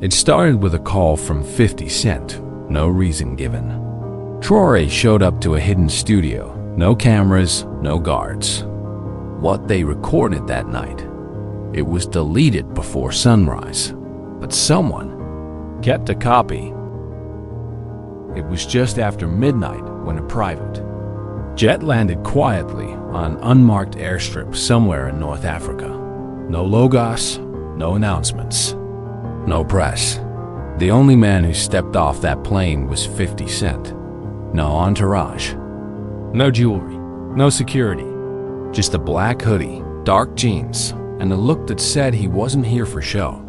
It started with a call from 50 Cent, no reason given. Traoré showed up to a hidden studio, no cameras, no guards. What they recorded that night, it was deleted before sunrise, but someone kept a copy. It was just after midnight when a private jet landed quietly on an unmarked airstrip somewhere in North Africa. No logos, no announcements, no press. The only man who stepped off that plane was 50 Cent. No entourage, no jewelry, no security. Just a black hoodie, dark jeans, and a look that said he wasn't here for show.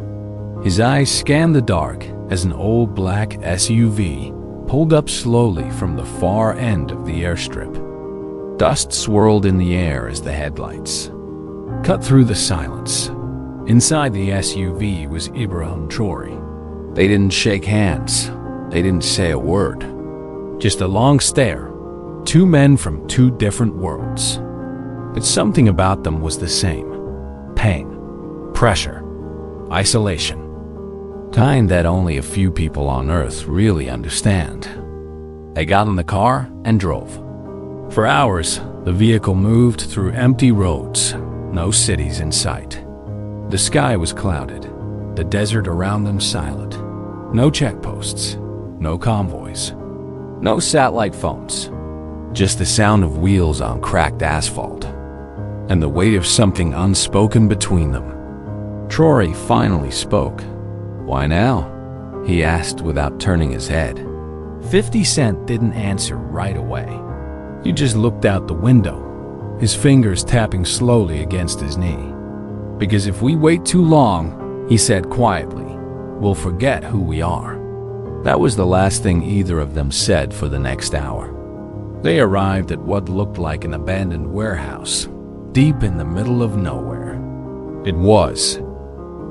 His eyes scanned the dark as an old black SUV pulled up slowly from the far end of the airstrip. Dust swirled in the air as the headlights cut through the silence. Inside the SUV was Ibrahim Traoré. They didn't shake hands. They didn't say a word. Just a long stare. Two men from two different worlds. But something about them was the same. Pain, pressure, isolation. Kind that only a few people on Earth really understand. They got in the car and drove. For hours, the vehicle moved through empty roads, no cities in sight. The sky was clouded, the desert around them silent. No checkposts, no convoys, no satellite phones. Just the sound of wheels on cracked asphalt, and the weight of something unspoken between them. Traoré finally spoke. "Why now?" he asked without turning his head. 50 Cent didn't answer right away. He just looked out the window, his fingers tapping slowly against his knee. "Because if we wait too long," he said quietly, "we'll forget who we are." That was the last thing either of them said for the next hour. They arrived at what looked like an abandoned warehouse, deep in the middle of nowhere. It was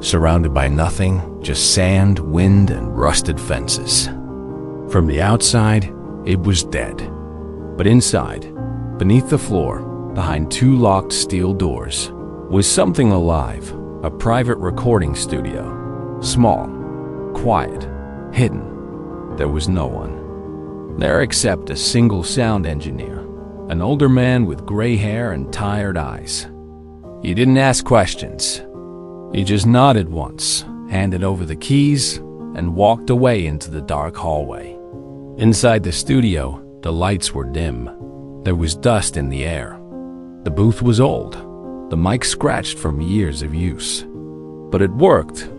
surrounded by nothing, just sand, wind, and rusted fences. From the outside, it was dead. But inside, beneath the floor, behind two locked steel doors, was something alive, a private recording studio. Small, quiet, hidden. There was no one there except a single sound engineer, an older man with gray hair and tired eyes. He didn't ask questions. He just nodded once, handed over the keys, and walked away into the dark hallway. Inside the studio, the lights were dim. There was dust in the air. The booth was old, the mic scratched from years of use. But it worked.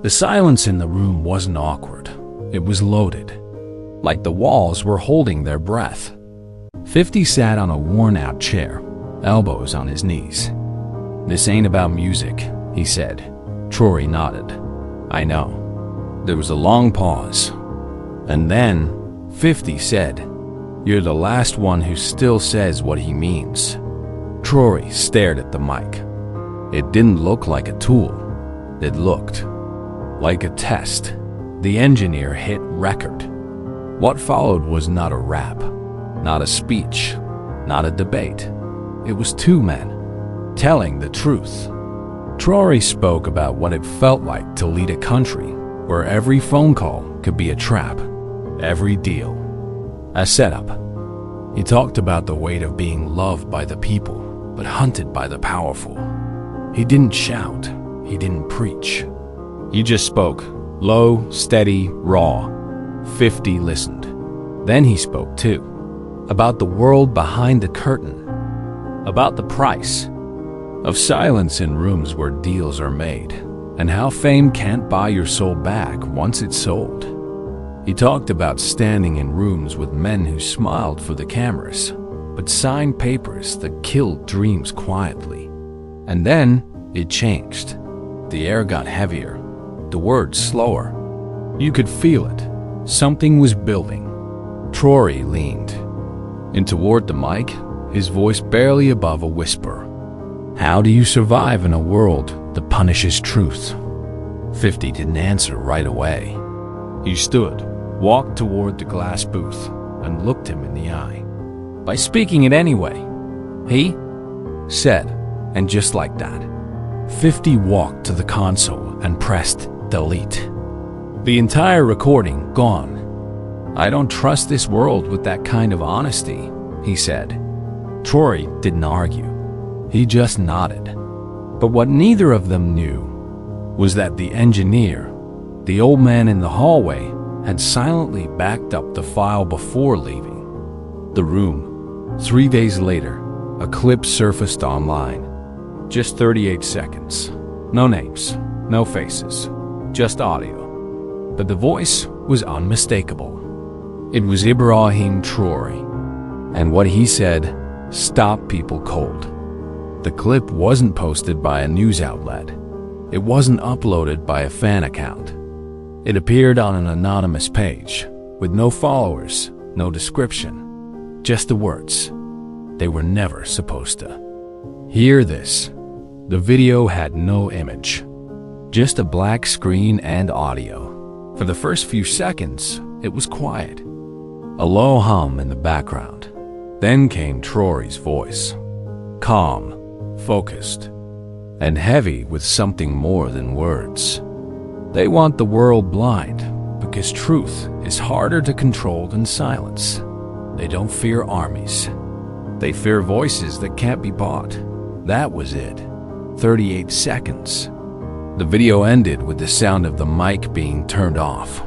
The silence in the room wasn't awkward. It was loaded, like the walls were holding their breath. 50 sat on a worn-out chair, elbows on his knees. "This ain't about music," he said. Traoré nodded. "I know." There was a long pause. And then 50 said, "You're the last one who still says what he means." Traoré stared at the mic. It didn't look like a tool. It looked like a test. The engineer hit record. What followed was not a rap, not a speech, not a debate. It was two men telling the truth. Traoré spoke about what it felt like to lead a country where every phone call could be a trap, every deal a setup. He talked about the weight of being loved by the people, but hunted by the powerful. He didn't shout, he didn't preach. He just spoke, low, steady, raw. 50 listened. Then he spoke too, about the world behind the curtain, about the price of silence in rooms where deals are made, and how fame can't buy your soul back once it's sold. He talked about standing in rooms with men who smiled for the cameras, but signed papers that killed dreams quietly. And then it changed. The air got heavier, the words slower. You could feel it. Something was building. Traoré leaned in toward the mic, his voice barely above a whisper. "How do you survive in a world that punishes truth?" 50 didn't answer right away. He stood, walked toward the glass booth, and looked him in the eye. "By speaking it anyway," he said, and just like that, 50 walked to the console and pressed delete. The entire recording gone. "I don't trust this world with that kind of honesty," he said. Traoré didn't argue. He just nodded. But what neither of them knew was that the engineer, the old man in the hallway, had silently backed up the file before leaving the room. 3 days later, a clip surfaced online. Just 38 seconds. No names, no faces, just audio. But the voice was unmistakable. It was Ibrahim Traoré. And what he said stopped people cold. The clip wasn't posted by a news outlet. It wasn't uploaded by a fan account. It appeared on an anonymous page, with no followers, no description, just the words. They were never supposed to hear this. The video had no image, just a black screen and audio. For the first few seconds, it was quiet. A low hum in the background. Then came Traoré's voice. Calm, focused, and heavy with something more than words. They want the world blind because truth is harder to control than silence. They don't fear armies. They fear voices that can't be bought. That was it. 38 seconds. The video ended with the sound of the mic being turned off,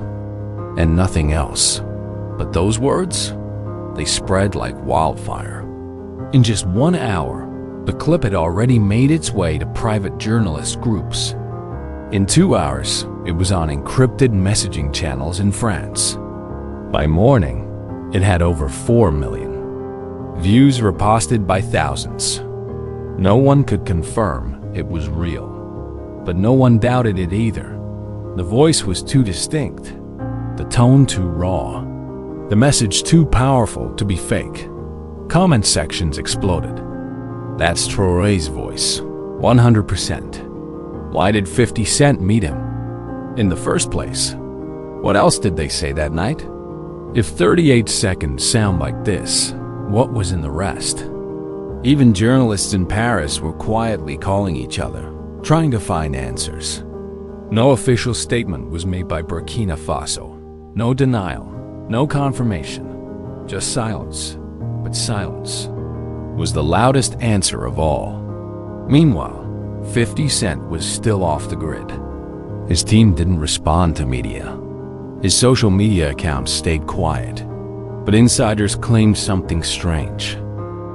and nothing else. But those words, they spread like wildfire. In just 1 hour, the clip had already made its way to private journalist groups. In 2 hours, it was on encrypted messaging channels in France. By morning, it had over 4 million. Views reposted by thousands. No one could confirm it was real. But no one doubted it either. The voice was too distinct, the tone too raw, the message too powerful to be fake. Comment sections exploded. "That's Traoré's voice, 100%. Why did 50 Cent meet him in the first place? What else did they say that night? If 38 seconds sound like this, what was in the rest?" Even journalists in Paris were quietly calling each other, trying to find answers. No official statement was made by Burkina Faso. No denial, no confirmation, just silence. But silence was the loudest answer of all. Meanwhile, 50 Cent was still off the grid. His team didn't respond to media. His social media accounts stayed quiet. But insiders claimed something strange.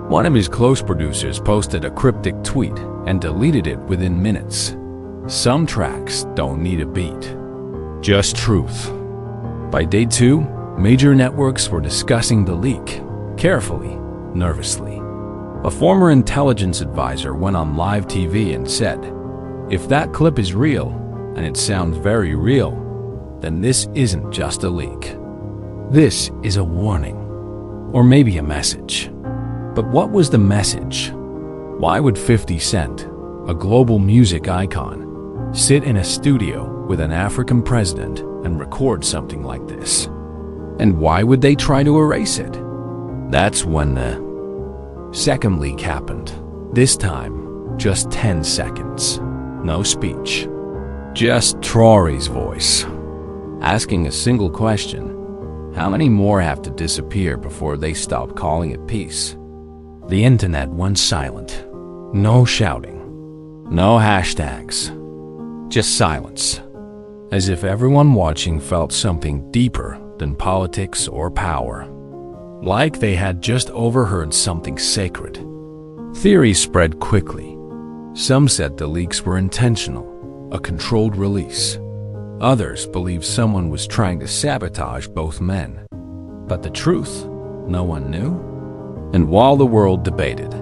One of his close producers posted a cryptic tweet and deleted it within minutes. Some tracks don't need a beat, just truth. By day 2, major networks were discussing the leak, carefully, nervously. A former intelligence advisor went on live TV and said, "If that clip is real, and it sounds very real, then this isn't just a leak. This is a warning, or maybe a message." But what was the message? Why would 50 Cent, a global music icon, sit in a studio with an African president and record something like this? And why would they try to erase it? That's when the second leak happened. This time, just 10 seconds. No speech. Just Traoré's voice, asking a single question. How many more have to disappear before they stop calling it peace? The internet went silent. No shouting. No hashtags. Just silence. As if everyone watching felt something deeper than politics or power. Like they had just overheard something sacred. Theories spread quickly. Some said the leaks were intentional, a controlled release. Others believed someone was trying to sabotage both men. But the truth, no one knew. And while the world debated,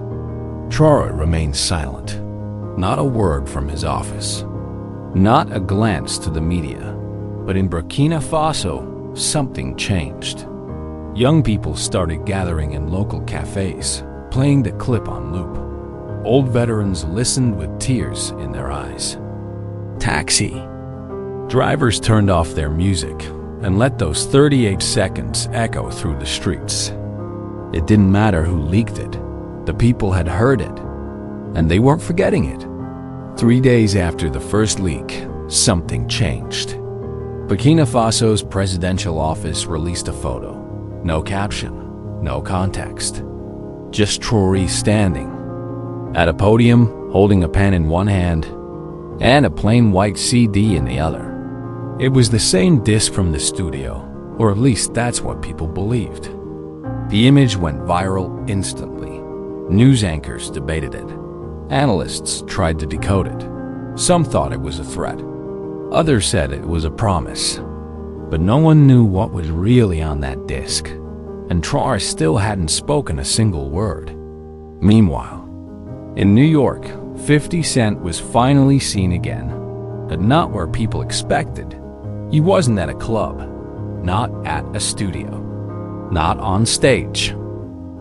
Traoré remained silent. Not a word from his office. Not a glance to the media. But in Burkina Faso, something changed. Young people started gathering in local cafes, playing the clip on loop. Old veterans listened with tears in their eyes. Taxi. Drivers turned off their music and let those 38 seconds echo through the streets. It didn't matter who leaked it. The people had heard it, and they weren't forgetting it. 3 days after the first leak, something changed. Burkina Faso's presidential office released a photo. No caption, no context. Just Traoré standing at a podium, holding a pen in one hand and a plain white CD in the other. It was the same disc from the studio, or at least that's what people believed. The image went viral instantly. News anchors debated it. Analysts tried to decode it. Some thought it was a threat. Others said it was a promise. But no one knew what was really on that disc, and Traoré still hadn't spoken a single word. Meanwhile, in New York, 50 Cent was finally seen again, but not where people expected. He wasn't at a club, not at a studio, not on stage.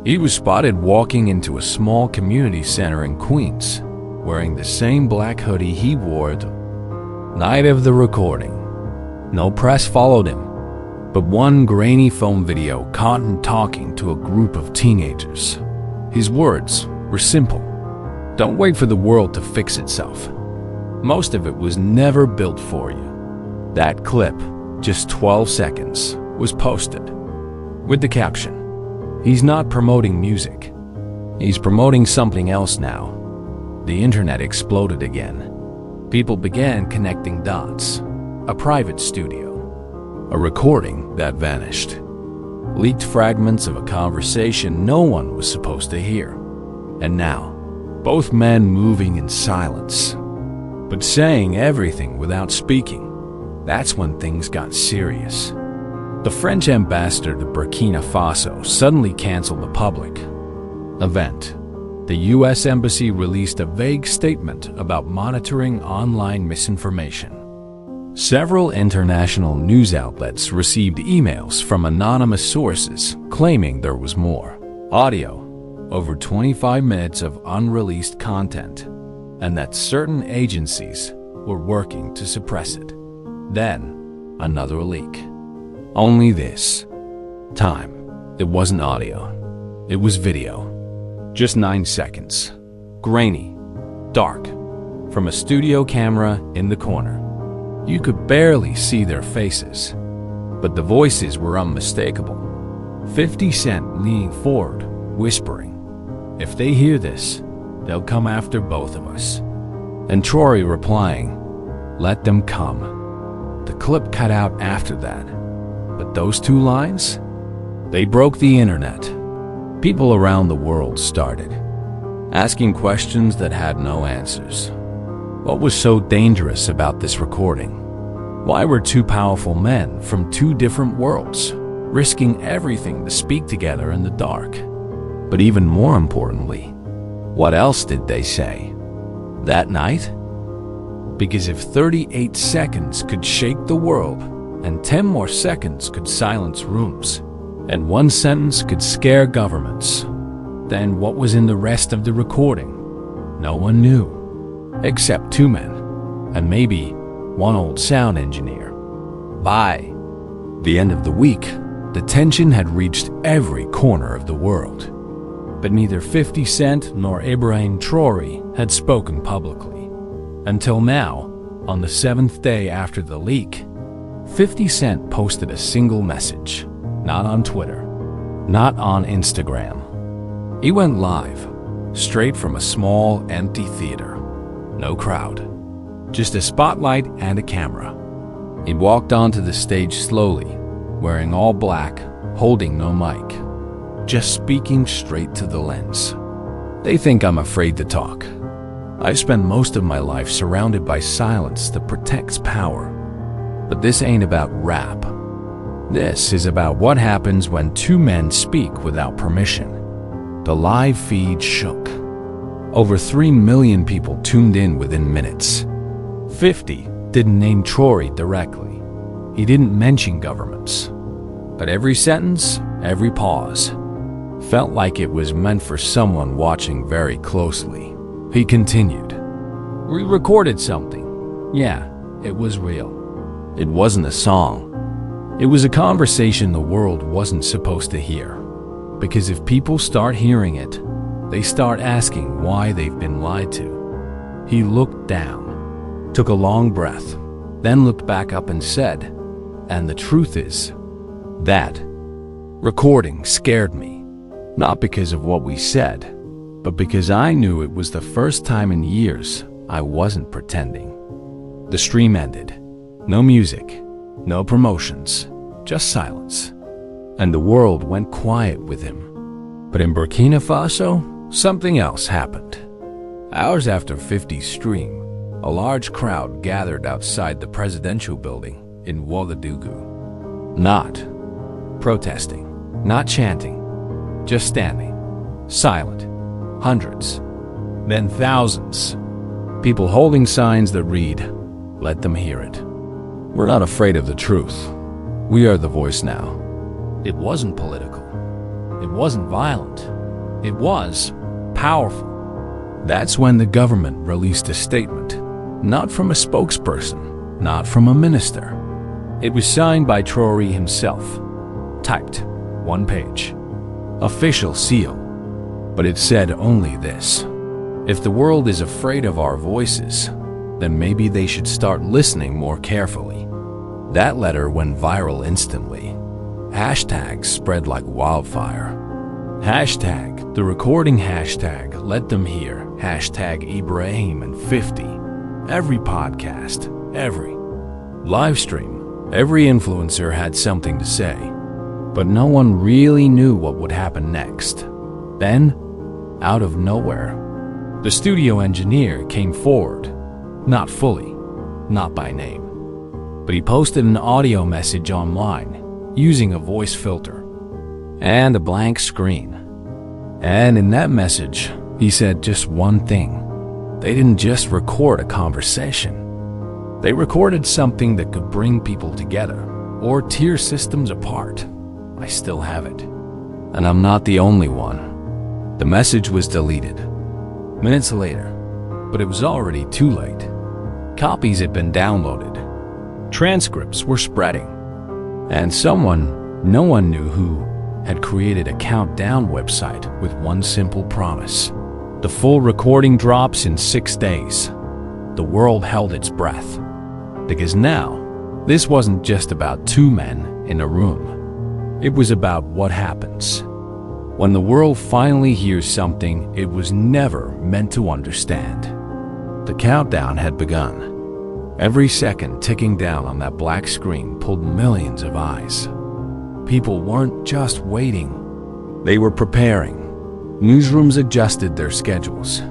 He was spotted walking into a small community center in Queens, wearing the same black hoodie he wore the night of the recording. No press followed him, but one grainy phone video caught him talking to a group of teenagers. His words were simple. Don't wait for the world to fix itself. Most of it was never built for you. That clip, just 12 seconds, was posted with the caption, "He's not promoting music. He's promoting something else now." The internet exploded again. People began connecting dots. A private studio, a recording that vanished, leaked fragments of a conversation no one was supposed to hear. And now, both men moving in silence, but saying everything without speaking. That's when things got serious. The French ambassador to Burkina Faso suddenly canceled the public event. The U.S. Embassy released a vague statement about monitoring online misinformation. Several international news outlets received emails from anonymous sources claiming there was more audio, over 25 minutes of unreleased content, and that certain agencies were working to suppress it. Then, another leak. Only this time, it wasn't audio. It was video. Just 9 seconds. Grainy, dark, from a studio camera in the corner. You could barely see their faces, but the voices were unmistakable. 50 Cent leaning forward, whispering, "If they hear this, they'll come after both of us." And Traoré replying, "Let them come." The clip cut out after that, but those two lines, they broke the internet. People around the world started asking questions that had no answers. What was so dangerous about this recording? Why were two powerful men from two different worlds risking everything to speak together in the dark? But even more importantly, what else did they say that night? Because if 38 seconds could shake the world, and 10 more seconds could silence rooms, and one sentence could scare governments, then what was in the rest of the recording? No one knew, except two men, and maybe one old sound engineer. By the end of the week, the tension had reached every corner of the world. But neither 50 Cent nor Ibrahim Traoré had spoken publicly. Until now, on the 7th day after the leak, 50 Cent posted a single message. Not on Twitter, not on Instagram. He went live, straight from a small, empty theater. No crowd, just a spotlight and a camera. He walked onto the stage slowly, wearing all black, holding no mic, just speaking straight to the lens. They think I'm afraid to talk. I've spent most of my life surrounded by silence that protects power. But this ain't about rap. This is about what happens when two men speak without permission. The live feed shook. Over 3 million people tuned in within minutes. 50 didn't name Traoré directly. He didn't mention governments. But every sentence, every pause, felt like it was meant for someone watching very closely. He continued. "We recorded something. Yeah, it was real. It wasn't a song. It was a conversation the world wasn't supposed to hear. Because if people start hearing it, they start asking why they've been lied to." He looked down, took a long breath, then looked back up and said, And the truth is, that recording scared me. Not because of what we said, but because I knew it was the first time in years I wasn't pretending. The stream ended. No music, no promotions, just silence. And the world went quiet with him. But in Burkina Faso, something else happened. Hours after 50's stream, a large crowd gathered outside the presidential building in Ouagadougou. Not protesting, not chanting, just standing, silent. Hundreds, then thousands. People holding signs that read, "Let them hear it." We're not afraid of the truth. We are the voice now. It wasn't political. It wasn't violent. It was powerful. That's when the government released a statement, not from a spokesperson, not from a minister. It was signed by Traoré himself, typed, one page, official seal. But it said only this: if the world is afraid of our voices, then maybe they should start listening more carefully. That letter went viral instantly. Hashtags spread like wildfire. Hashtag the recording, hashtag let them hear, hashtag Ibrahim and 50. Every podcast, every live stream, every influencer had something to say. But no one really knew what would happen next. Then, out of nowhere, the studio engineer came forward. Not fully, not by name. But he posted an audio message online using a voice filter and a blank screen. And in that message, he said just one thing. They didn't just record a conversation. They recorded something that could bring people together or tear systems apart. I still have it. And I'm not the only one. The message was deleted minutes later, but it was already too late. Copies had been downloaded. Transcripts were spreading. And someone, no one knew who, had created a countdown website with one simple promise. The full recording drops in 6 days. The world held its breath. Because now, this wasn't just about two men in a room. It was about what happens when the world finally hears something it was never meant to understand. The countdown had begun. Every second ticking down on that black screen pulled millions of eyes. People weren't just waiting. They were preparing. Newsrooms adjusted their schedules.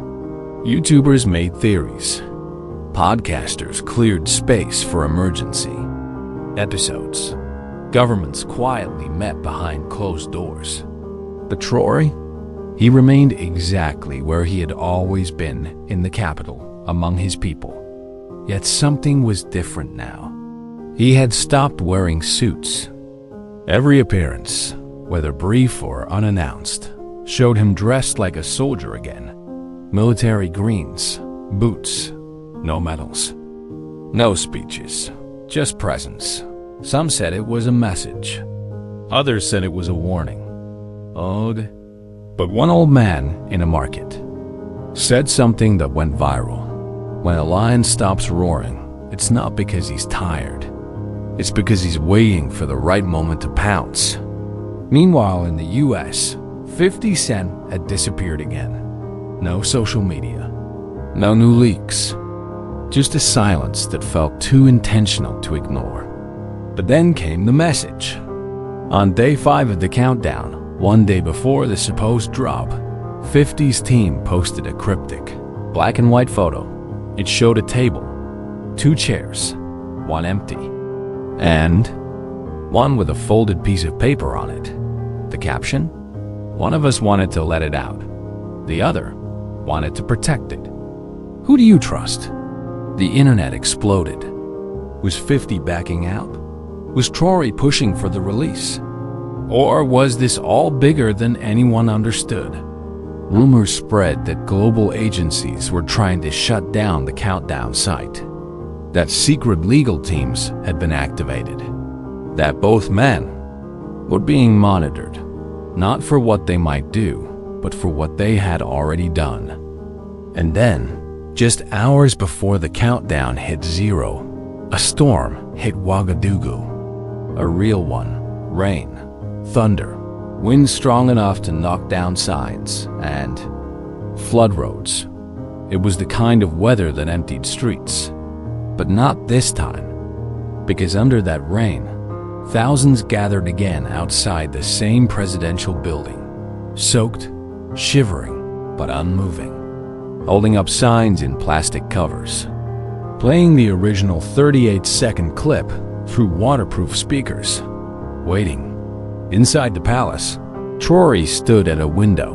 YouTubers made theories. Podcasters cleared space for emergency episodes. Governments quietly met behind closed doors. But Traoré, he remained exactly where he had always been, in the capital, among his people. Yet something was different now. He had stopped wearing suits. Every appearance, whether brief or unannounced, showed him dressed like a soldier again. Military greens, boots, no medals, no speeches, just presence. Some said it was a message. Others said it was a warning. Odd. But one old man in a market said something that went viral. When a lion stops roaring, it's not because he's tired. It's because he's waiting for the right moment to pounce. Meanwhile, in the US, 50 Cent had disappeared again. No social media. No new leaks. Just a silence that felt too intentional to ignore. But then came the message. On day 5 of the countdown, one day before the supposed drop, 50's team posted a cryptic, black and white photo. It showed a table, 2 chairs, one empty, and one with a folded piece of paper on it. The caption? One of us wanted to let it out. The other wanted to protect it. Who do you trust? The internet exploded. Was 50 backing out? Was Traoré pushing for the release? Or was this all bigger than anyone understood? Rumors spread that global agencies were trying to shut down the countdown site, that secret legal teams had been activated, that both men were being monitored, not for what they might do, but for what they had already done. And then, just hours before the countdown hit 0, a storm hit Ouagadougou. A real one. Rain, thunder, wind strong enough to knock down signs, and flood roads. It was the kind of weather that emptied streets. But not this time, because under that rain, thousands gathered again outside the same presidential building, soaked, shivering, but unmoving, holding up signs in plastic covers, playing the original 38-second clip through waterproof speakers, waiting. Inside the palace, Traoré stood at a window,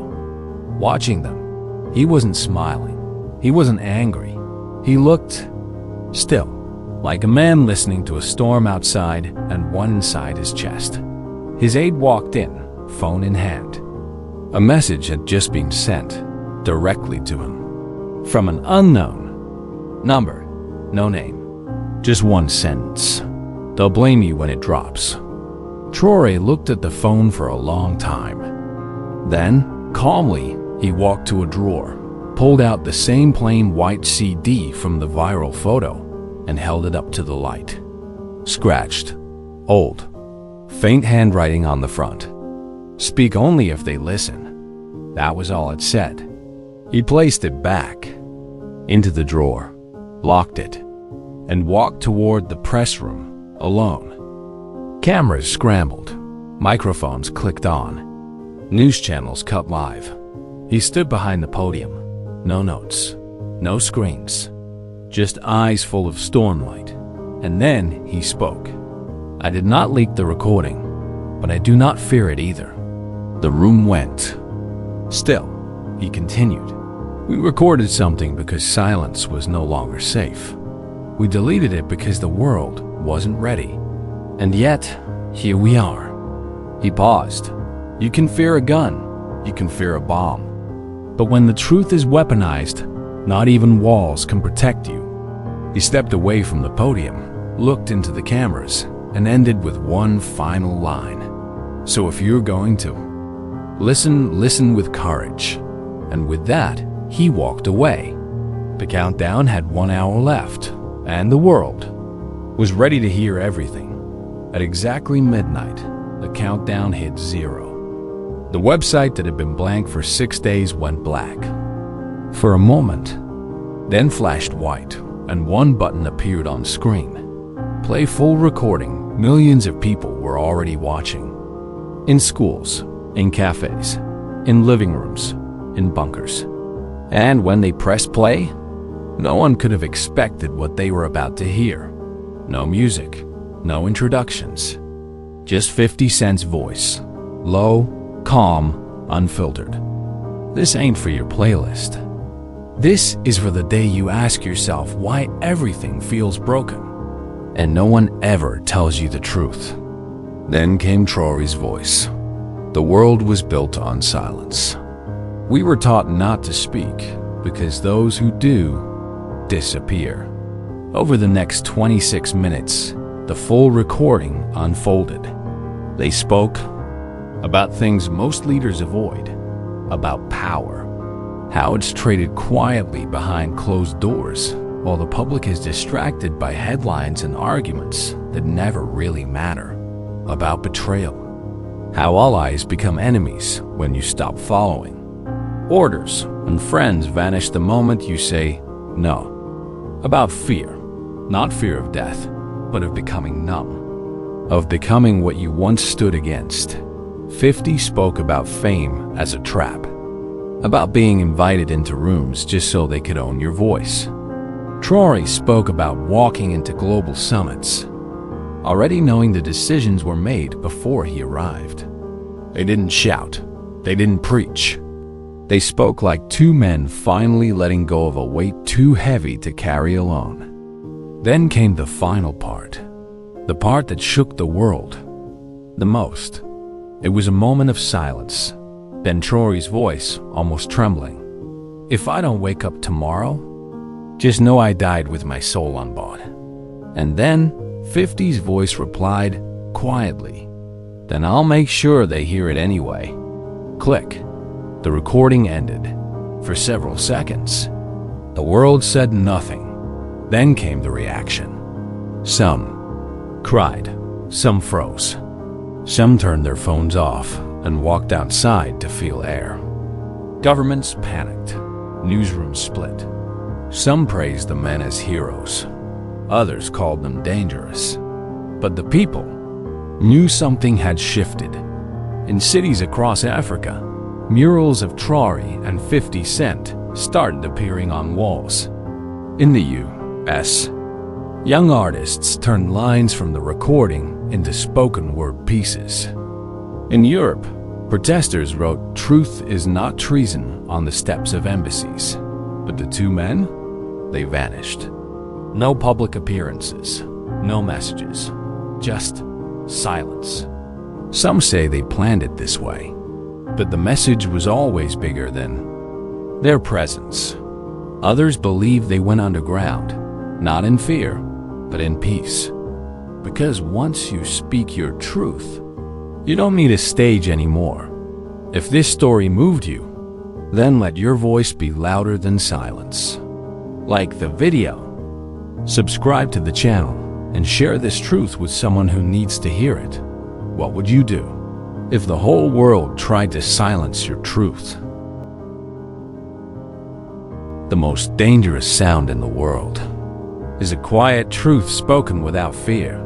watching them. He wasn't smiling. He wasn't angry. He looked still, like a man listening to a storm outside and one inside his chest. His aide walked in, phone in hand. A message had just been sent directly to him from an unknown number. No name. Just one sentence. They'll blame you when it drops. Traoré looked at the phone for a long time. Then, calmly, he walked to a drawer, pulled out the same plain white CD from the viral photo, and held it up to the light. Scratched. Old. Faint handwriting on the front. Speak only if they listen. That was all it said. He placed it back into the drawer, locked it, and walked toward the press room, alone. Cameras scrambled. Microphones clicked on. News channels cut live. He stood behind the podium. No notes. No screens. Just eyes full of stormlight. And then he spoke. I did not leak the recording, but I do not fear it either. The room went still. He continued. We recorded something because silence was no longer safe. We deleted it because the world wasn't ready. And yet, here we are. He paused. You can fear a gun. You can fear a bomb. But when the truth is weaponized, not even walls can protect you. He stepped away from the podium, looked into the cameras, and ended with one final line. So if you're going to listen with courage. And with that, he walked away. The countdown had 1 hour left, and the world was ready to hear everything. At exactly midnight, the countdown hit 0. The website that had been blank for 6 days went black. For a moment, then flashed white, and one button appeared on screen. Play full recording. Millions of people were already watching. In schools, in cafes, in living rooms, in bunkers. And when they pressed play, no one could have expected what they were about to hear. No music, no introductions. Just 50 Cent's voice. Low, calm, unfiltered. This ain't for your playlist. This is for the day you ask yourself why everything feels broken, and no one ever tells you the truth. Then came Traoré's voice. The world was built on silence. We were taught not to speak because those who do disappear. Over the next 26 minutes, the full recording unfolded. They spoke about things most leaders avoid, about power, how it's traded quietly behind closed doors while the public is distracted by headlines and arguments that never really matter, about betrayal, how allies become enemies when you stop following. Orders and friends vanish the moment you say no. About fear, not fear of death, but of becoming numb, of becoming what you once stood against. 50 spoke about fame as a trap, about being invited into rooms just so they could own your voice. Traoré spoke about walking into global summits, already knowing the decisions were made before he arrived. They didn't shout. They didn't preach. They spoke like two men finally letting go of a weight too heavy to carry alone. Then came the final part, the part that shook the world the most. It was a moment of silence, then Traoré's voice almost trembling. If I don't wake up tomorrow, just know I died with my soul on board. And then 50's voice replied quietly, then I'll make sure they hear it anyway. Click. The recording ended. For several seconds, the world said nothing. Then came the reaction. Some cried. Some froze. Some turned their phones off and walked outside to feel air. Governments panicked. Newsrooms split. Some praised the men as heroes. Others called them dangerous. But the people knew something had shifted. In cities across Africa, murals of Traoré and 50 Cent started appearing on walls. In the U.S., young artists turned lines from the recording into spoken-word pieces. In Europe, protesters wrote "Truth is not treason" on the steps of embassies. But the two men, they vanished. No public appearances, no messages, just silence. Some say they planned it this way, but the message was always bigger than their presence. Others believe they went underground, not in fear, but in peace. Because once you speak your truth, you don't need a stage anymore. If this story moved you, then let your voice be louder than silence. Like the video, subscribe to the channel, and share this truth with someone who needs to hear it. What would you do if the whole world tried to silence your truth? The most dangerous sound in the world is a quiet truth spoken without fear.